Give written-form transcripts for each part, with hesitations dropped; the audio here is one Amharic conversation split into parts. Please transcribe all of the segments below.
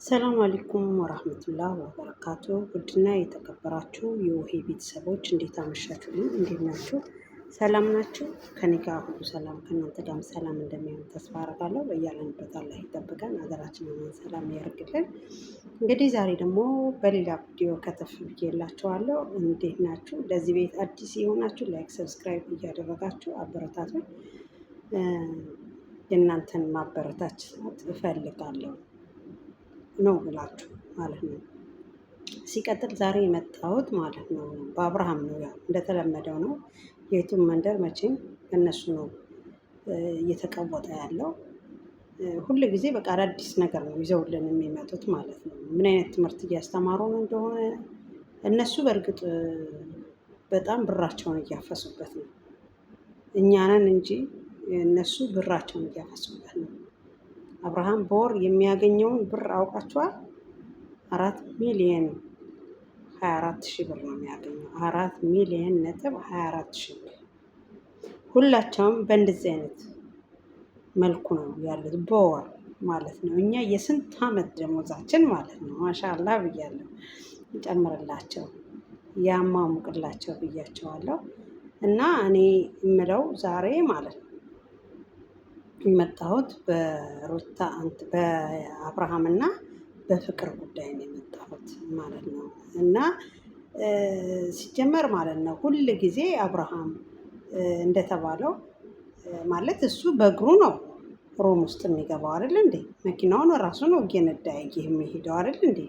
ሰላም አለይኩም ወራህመቱላህ ወበረካቱ። ውድና የተከበራችሁ የውሄ ቤተሰቦች እንዴት አመሻችሁ? እንዴት ናችሁ? ሰላም ናችሁ? ከኔ ጋር ሁሉ ሰላም፣ ከእናንተ ጋርም ሰላም እንደሚሆን ተስፋ አደርጋለሁ። በያለንበት አላህ ይጠብቀን፣ ሀገራችንን ሰላም ያደርግልን። እንግዲህ ዛሬ ደግሞ በሌላ ቪዲዮ ከተፍ ብዬላችኋለሁ። እንዴት ናችሁ? ለዚህ ቤት አዲስ የሆናችሁ ላይክ፣ ሰብስክራይብ እያደረጋችሁ አበረታቱን። የእናንተን ማበረታች እፈልጋለሁ ነው ብላችሁ ማለት ነው። ሲቀጥል ዛሬ የመጣሁት ማለት ነው በአብርሃም ነው። ያው እንደተለመደው ነው። የቱም መንደር መቼም እነሱ ነው እየተቀወጠ ያለው። ሁል ጊዜ በቃ አዳዲስ ነገር ነው ይዘውልን የሚመጡት ማለት ነው። ምን አይነት ትምህርት እያስተማሩ ነው እንደሆነ እነሱ በእርግጥ በጣም ብራቸውን እያፈሱበት ነው። እኛንን እንጂ እነሱ ብራቸውን እያፈሱበት ነው። አብርሃም በወር የሚያገኘውን ብር አውቃችኋል? 4,024,000 ብር ነው የሚያገኘው። 4,000,000.24 ብር። ሁላቸውም በእንደዚህ አይነት መልኩ ነው ያሉት በወር ማለት ነው። እኛ የስንት ዓመት ደሞዛችን ማለት ነው። ማሻአላህ ብያለሁ። ይጨምርላቸው፣ ያሟሙቅላቸው ብያቸዋለሁ። እና እኔ የምለው ዛሬ ማለት ነው የመጣሁት በአብርሃም እና በፍቅር ጉዳይ ነው የመጣሁት ማለት ነው። እና ሲጀመር ማለት ነው ሁል ጊዜ አብርሃም እንደተባለው ማለት እሱ በእግሩ ነው ሮም ውስጥ የሚገባው አይደል እንዴ? መኪናውን ራሱ ነው እየነዳ የሚሄደው አይደል እንዴ?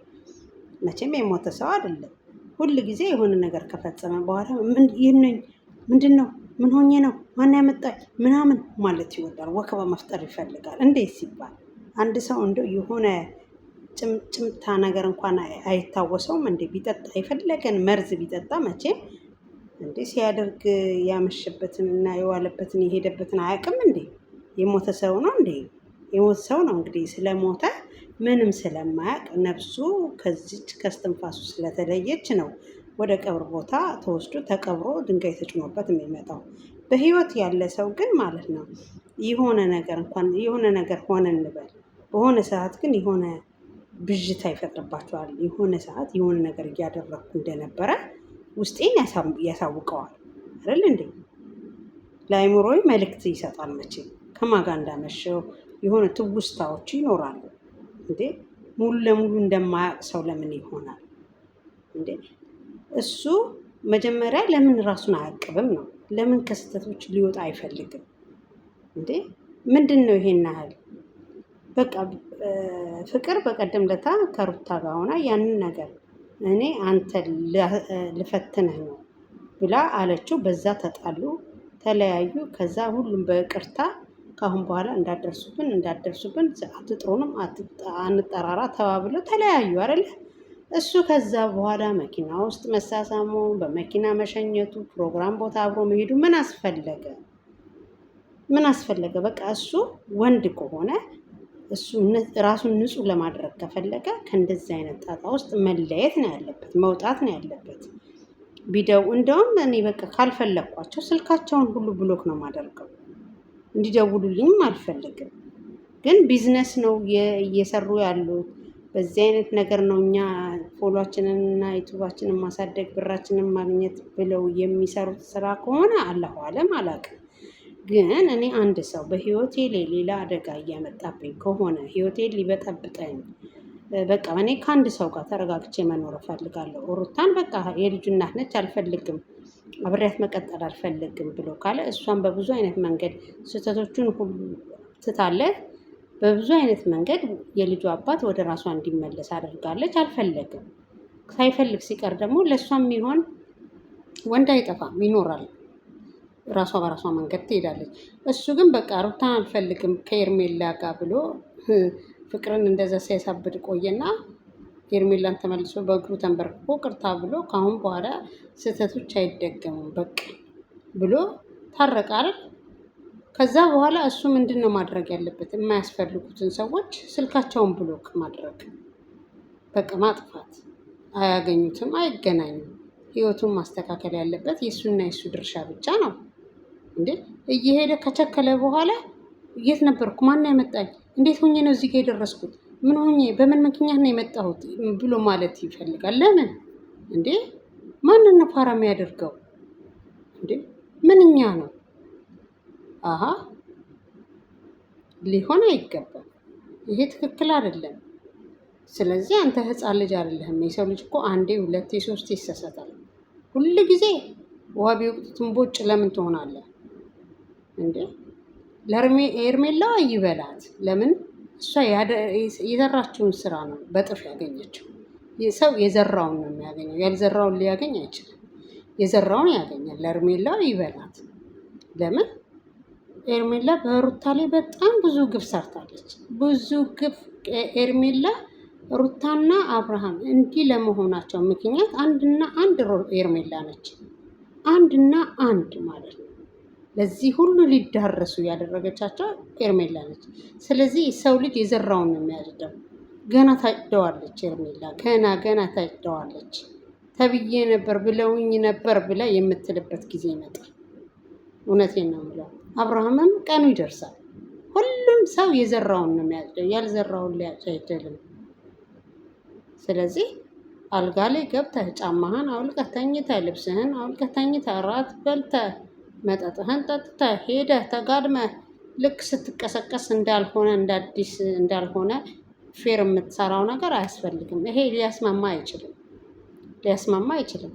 መቼም የሞተ ሰው አይደለም። ሁል ጊዜ የሆነ ነገር ከፈጸመ በኋላ ምንድን ነው ምን ሆኜ ነው ማን ያመጣኝ ምናምን ማለት ይወዳል። ወከባ መፍጠር ይፈልጋል። እንዴት ሲባል አንድ ሰው እንደው የሆነ ጭምጭምታ ነገር እንኳን አይታወሰውም እንዴ? ቢጠጣ የፈለገን መርዝ ቢጠጣ መቼም እንዴ ሲያደርግ ያመሸበትን እና የዋለበትን የሄደበትን አያውቅም እንዴ? የሞተ ሰው ነው እንዴ? የሞተ ሰው ነው እንግዲህ ስለሞተ ምንም ስለማያውቅ ነፍሱ ከዚች ከስትንፋሱ ስለተለየች ነው ወደ ቀብር ቦታ ተወስዶ ተቀብሮ ድንጋይ ተጭኖበት የሚመጣው። በህይወት ያለ ሰው ግን ማለት ነው የሆነ ነገር ሆነ እንበል፣ በሆነ ሰዓት ግን የሆነ ብዥታ ይፈጥርባቸዋል። የሆነ ሰዓት የሆነ ነገር እያደረግኩ እንደነበረ ውስጤን ያሳውቀዋል አይደል እንዴ? ለአይምሮዬ መልእክት ይሰጣል። መቼም ከማን ጋር እንዳመሸው የሆነ ትውስታዎች ይኖራሉ እንዴ። ሙሉ ለሙሉ እንደማያውቅ ሰው ለምን ይሆናል እንዴ? እሱ መጀመሪያ ለምን ራሱን አያቅብም ነው? ለምን ከስተቶች ሊወጣ አይፈልግም እንዴ? ምንድን ነው ይሄን ያህል? በቃ ፍቅር በቀደም ለታ ከሩታ ጋር ሆና ያንን ነገር እኔ አንተ ልፈትንህ ነው ብላ አለችው። በዛ ተጣሉ፣ ተለያዩ። ከዛ ሁሉም በቅርታ ካሁን በኋላ እንዳደርሱብን አትጥሩንም፣ አንጠራራ ተባብለው ተለያዩ አይደለ? እሱ ከዛ በኋላ መኪና ውስጥ መሳሳሙ፣ በመኪና መሸኘቱ፣ ፕሮግራም ቦታ አብሮ መሄዱ ምን አስፈለገ? በቃ እሱ ወንድ ከሆነ እሱ ራሱን ንጹህ ለማድረግ ከፈለገ ከእንደዚህ አይነት ጣጣ ውስጥ መለየት ነው ያለበት፣ መውጣት ነው ያለበት። እንደውም እኔ በቃ ካልፈለግኳቸው ስልካቸውን ሁሉ ብሎክ ነው የማደርገው። እንዲደውሉልኝም አልፈልግም። ግን ቢዝነስ ነው እየሰሩ ያሉት። በዚህ አይነት ነገር ነው እኛ ፎሎአችንን እና ዩቱባችንን ማሳደግ ብራችንን ማግኘት ብለው የሚሰሩት ስራ ከሆነ አላሁ አለም አላውቅም። ግን እኔ አንድ ሰው በህይወቴ ላይ ሌላ አደጋ እያመጣብኝ ከሆነ ህይወቴን ሊበጠብጠኝ በቃ እኔ ከአንድ ሰው ጋር ተረጋግቼ መኖር እፈልጋለሁ። ሩታን በቃ የልጁ እናት ነች፣ አልፈልግም፣ አብሬያት መቀጠል አልፈልግም ብሎ ካለ እሷን በብዙ አይነት መንገድ ስህተቶቹን ሁሉ ትታለት በብዙ አይነት መንገድ የልጁ አባት ወደ ራሷ እንዲመለስ አድርጋለች። አልፈለግም። ሳይፈልግ ሲቀር ደግሞ ለእሷም የሚሆን ወንድ አይጠፋም፣ ይኖራል። ራሷ በራሷ መንገድ ትሄዳለች። እሱ ግን በቃ ሩታን አልፈልግም ከኤርሜላ ጋር ብሎ ፍቅርን እንደዛ ሲያሳብድ ቆየና ኤርሜላን ተመልሶ በእግሩ ተንበርክኮ ቅርታ ብሎ ከአሁን በኋላ ስህተቶች አይደገሙም በቃ ብሎ ታረቀ አይደል? ከዛ በኋላ እሱ ምንድን ነው ማድረግ ያለበት? የማያስፈልጉትን ሰዎች ስልካቸውን ብሎክ ማድረግ፣ በቃ ማጥፋት። አያገኙትም፣ አይገናኙም። ህይወቱን ማስተካከል ያለበት የእሱና የእሱ ድርሻ ብቻ ነው እንዴ። እየሄደ ከቸከለ በኋላ የት ነበርኩ? ማን ያመጣኝ? እንዴት ሆኜ ነው እዚህ ጋር የደረስኩት? ምን ሆኜ በምን ምክንያት ነው የመጣሁት ብሎ ማለት ይፈልጋል። ለምን እንዴ? ማንን ነው ፋራ የሚያደርገው እንዴ? ምንኛ ነው? አሀ ሊሆን አይገባም። ይሄ ትክክል አይደለም። ስለዚህ አንተ ህፃን ልጅ አይደለህም። የሰው ልጅ እኮ አንዴ ሁለቴ ሶስቴ ይሳሳታል። ሁል ጊዜ ውሃ ቢወቅጡትን ቦጭ ለምን ትሆናለህ እንዴ? ለኤርሜላ ይበላት። ለምን እሷ የዘራችውን ስራ ነው በጥፍ ያገኘችው። ሰው የዘራውን ነው የሚያገኘው፣ ያልዘራውን ሊያገኝ አይችልም። የዘራውን ያገኛል። ለኤርሜላ ይበላት። ለምን ኤርሜላ በሩታ ላይ በጣም ብዙ ግፍ ሰርታለች። ብዙ ግፍ ኤርሜላ ሩታና አብርሃም እንዲህ ለመሆናቸው ምክንያት አንድና አንድ ኤርሜላ ነች። አንድና አንድ ማለት ነው። ለዚህ ሁሉ ሊዳረሱ ያደረገቻቸው ኤርሜላ ነች። ስለዚህ ሰው ልጅ የዘራውን ነው የሚያጭደው። ገና ታጭደዋለች ኤርሜላ፣ ገና ታጭደዋለች። ተብዬ ነበር ብለውኝ ነበር ብላ የምትልበት ጊዜ ይመጣል። እውነቴን ነው የምለው። አብርሃምም ቀኑ ይደርሳል። ሁሉም ሰው የዘራውን ነው የሚያጭደው፣ ያልዘራውን ሊያጭድ አይችልም። ስለዚህ አልጋ ላይ ገብተህ ጫማህን አውልቀህ ተኝተህ ልብስህን አውልቀህ ተኝተህ እራት በልተህ መጠጥህን ጠጥተህ ሄደህ ተጋድመህ ልክ ስትቀሰቀስ እንዳልሆነ እንደ አዲስ እንዳልሆነ ፌር የምትሰራው ነገር አያስፈልግም። ይሄ ሊያስማማ አይችልም።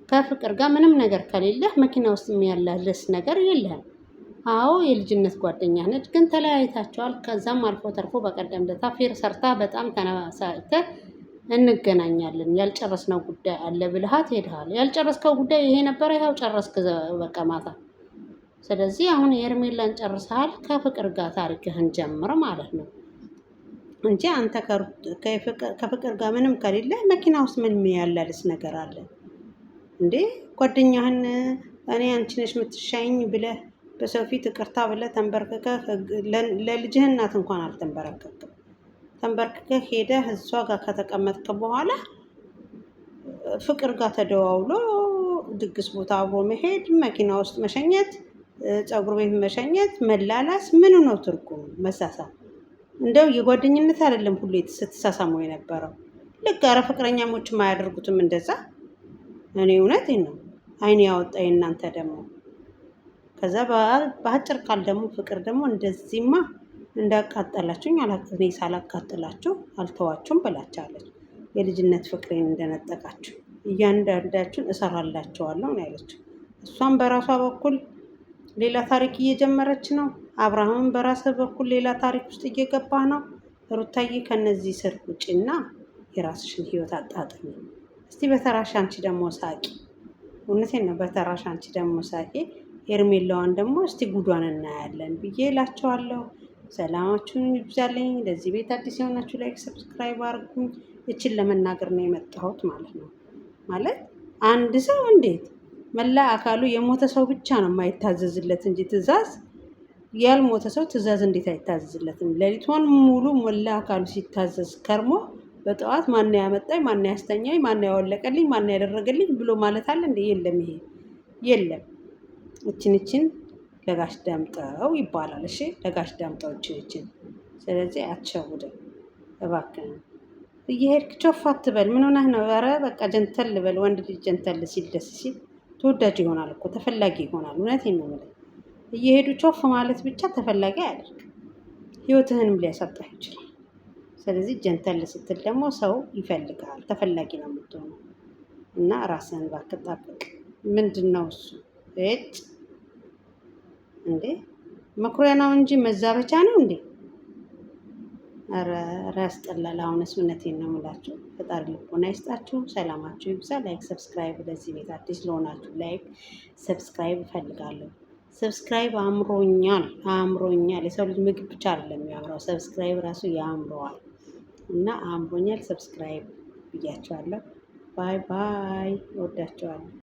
ከፍቅር ጋር ምንም ነገር ከሌለህ መኪና ውስጥ የሚያላልስ ነገር የለህም። አዎ የልጅነት ጓደኛ ነች፣ ግን ተለያይታቸዋል። ከዛም አልፎ ተርፎ በቀደም ለታ ፌር ሰርታ በጣም ተነሳስተህ እንገናኛለን ያልጨረስነው ጉዳይ አለ ብልሃት ሄድሃል። ያልጨረስከው ጉዳይ ይሄ ነበረ፣ ይኸው ጨረስክ በቃ ማታ። ስለዚህ አሁን የኤርሜላን ጨርሰሃል። ከፍቅር ጋር ታሪክህን ጀምር ማለት ነው እንጂ አንተ ከፍቅር ጋር ምንም ከሌለ መኪና ውስጥ ምን ያላልስ ነገር አለ እንዴ? ጓደኛህን እኔ አንቺ ነሽ የምትሻኝ ብለህ በሰው ፊት ይቅርታ ብለህ ተንበርክከህ ለልጅህ እናት እንኳን አልተንበረከክም። ተንበርክከህ ሄደህ እሷ ጋር ከተቀመጥክ በኋላ ፍቅር ጋር ተደዋውሎ ድግስ ቦታ አብሮ መሄድ፣ መኪና ውስጥ መሸኘት፣ ፀጉር ቤት መሸኘት፣ መላላስ ምኑ ነው ትርጉሙ? መሳሳም እንደው የጓደኝነት አይደለም ሁሌ ስትሳሳሙ የነበረው። ልክ ኧረ ፍቅረኛሞች አያደርጉትም እንደዛ። እኔ እውነቴን ነው አይኔ ያወጣ የእናንተ ደግሞ። ከዛ በአጭር ቃል ደግሞ ፍቅር ደግሞ እንደዚህማ እንዳቃጠላችሁኝ እኔ ሳላቃጥላችሁ አልተዋችሁም ብላችኋለች። የልጅነት ፍቅሬን እንደነጠቃችሁ እያንዳንዳችሁን እሰራላችኋለሁ ነው ያለችው። እሷም በራሷ በኩል ሌላ ታሪክ እየጀመረች ነው። አብርሃምም በራስህ በኩል ሌላ ታሪክ ውስጥ እየገባ ነው። ሩታዬ ከነዚህ ስር ውጭና የራስሽን ህይወት አጣጥሚ። እስቲ በተራሽ አንቺ ደግሞ ሳቂ። እውነቴን ነው፣ በተራሽ አንቺ ደግሞ ሳቂ። ሄርሜላዋን ደግሞ እስቲ ጉዷን እናያለን ብዬ እላቸዋለሁ። ሰላማችሁን ይብዛልኝ። ለዚህ ቤት አዲስ የሆናችሁ ላይክ፣ ሰብስክራይብ አድርጉኝ። እችን ለመናገር ነው የመጣሁት ማለት ነው። ማለት አንድ ሰው እንዴት መላ አካሉ የሞተ ሰው ብቻ ነው የማይታዘዝለት እንጂ ትእዛዝ ያልሞተ ሰው ትእዛዝ እንዴት አይታዘዝለትም? ሌሊቷን ሙሉ መላ አካሉ ሲታዘዝ ከርሞ በጠዋት ማን ያመጣኝ፣ ማን ያስተኛኝ፣ ማን ያወለቀልኝ፣ ማን ያደረገልኝ ብሎ ማለት አለ እንዴ? የለም፣ ይሄ የለም። እችን ለጋሽ ዳምጠው ይባላል። እሺ ለጋሽ ዳምጠው እችን። ስለዚህ አትሸውድም እባክህ። እየሄድክ ቾፍ አትበል። ምን ሆነህ ነው? ኧረ በቃ ጀንተል በል። ወንድ ልጅ ጀንተል ሲል ደስ ሲል ተወዳጅ ይሆናል እኮ ተፈላጊ ይሆናል። እውነቴን ነው የምልህ። እየሄዱ ቾፍ ማለት ብቻ ተፈላጊ አያደርግ፣ ህይወትህንም ሊያሳጣህ ይችላል። ስለዚህ ጀንተል ስትል ደግሞ ሰው ይፈልጋል፣ ተፈላጊ ነው የምትሆነው። እና ራስህን እባክህ ጠብቅ። ምንድን ነው እሱ እጭ እንዴ? መኩሪያ ነው እንጂ መዛበቻ ነው እንዴ? ኧረ ያስጠላል። አሁንስ እውነቴን ነው የምላችሁ። ፈጣሪ ልቦና ይስጣችሁ፣ ሰላማችሁ ይብዛ። ላይክ ሰብስክራይብ፣ ለዚህ ቤት አዲስ ለሆናችሁ ላይክ ሰብስክራይብ እፈልጋለሁ። ሰብስክራይብ አእምሮኛል። የሰው ልጅ ምግብ ብቻ አይደለም የሚያምረው፣ ሰብስክራይብ ራሱ ያምረዋል። እና አእምሮኛል። ሰብስክራይብ ብያቸዋለሁ። ባይ ባይ። እወዳቸዋለሁ።